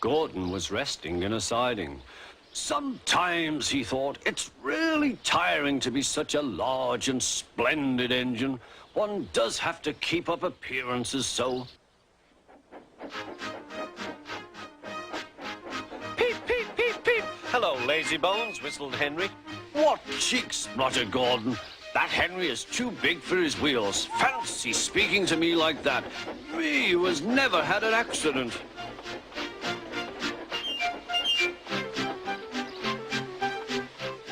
Gordon was resting in a siding. Sometimes, he thought, it's really tiring to be such a large and splendid engine. One does have to keep up appearances so. Peep, peep, peep, peep. Hello, lazybones, whistled Henry. What cheeks, spluttered Gordon. That Henry is too big for his wheels. Fancy speaking to me like that. Me, who has never had an accident.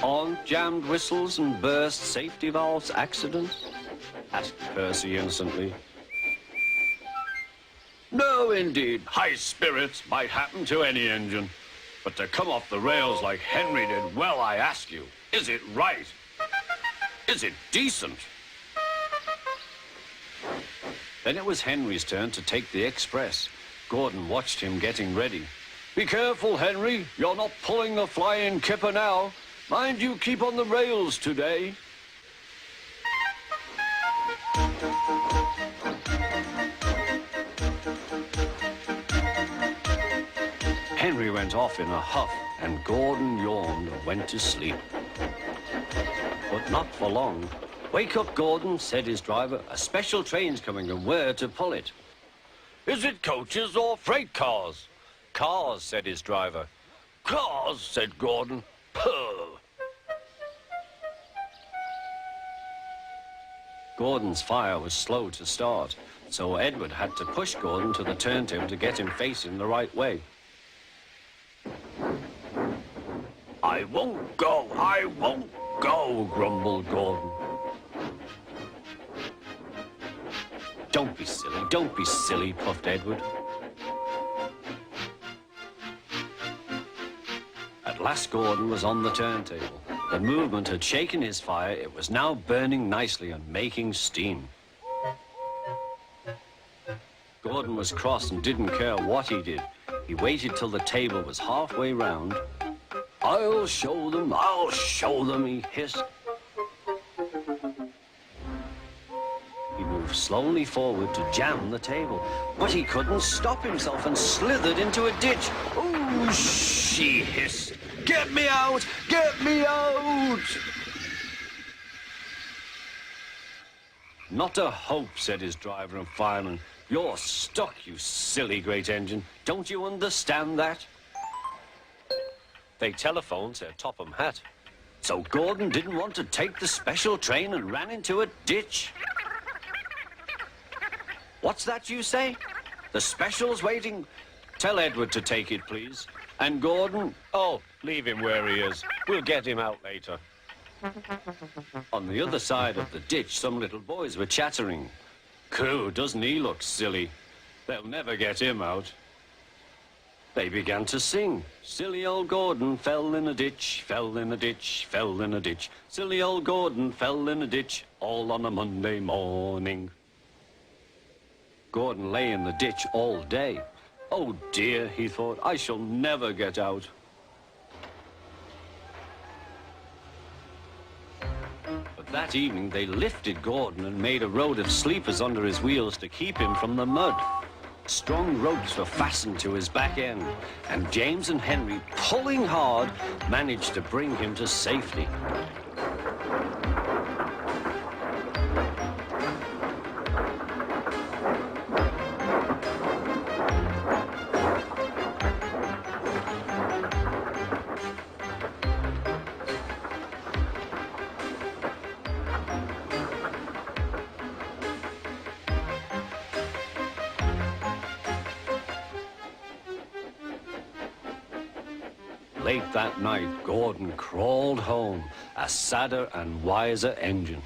Aren't jammed whistles and burst safety valves accidents? Asked Percy innocently. No, indeed. High spirits might happen to any engine. But to come off the rails like Henry did, well, I ask you, is it right? Is it decent? Then it was Henry's turn to take the express. Gordon watched him getting ready. Be careful, Henry. You're not pulling the flying kipper now. Mind you keep on the rails today. Henry went off in a huff, and Gordon yawned and went to sleep. But not for long. Wake up, Gordon, said his driver. A special train's coming, and where to pull it? Is it coaches or freight cars? Cars, said his driver. Cars, said Gordon. Puh. Gordon's fire was slow to start, so Edward had to push Gordon to the turntable to get him facing the right way. I won't go, grumbled Gordon. Don't be silly, puffed Edward. At last Gordon was on the turntable. The movement had shaken his fire. It was now burning nicely and making steam. Gordon was cross and didn't care what he did. He waited till the table was halfway round. I'll show them, he hissed. He moved slowly forward to jam the table, but he couldn't stop himself and slithered into a ditch. Oh, she hissed. Get me out! Get me out! Not a hope, said his driver and fireman. You're stuck, you silly great engine. Don't you understand that? They telephoned, said Topham Hatt. So Gordon didn't want to take the special train and ran into a ditch. What's that you say? The special's waiting? Tell Edward to take it, please. And Gordon? Oh, leave him where he is. We'll get him out later. On the other side of the ditch, some little boys were chattering. Coo, doesn't he look silly? They'll never get him out. They began to sing. Silly old Gordon fell in a ditch, fell in a ditch, fell in a ditch. Silly old Gordon fell in a ditch, all on a Monday morning. Gordon lay in the ditch all day. Oh dear, he thought, I shall never get out. But that evening they lifted Gordon and made a road of sleepers under his wheels to keep him from the mud. Strong ropes were fastened to his back end, and James and Henry, pulling hard, managed to bring him to safety. Late that night, Gordon crawled home, a sadder and wiser engine.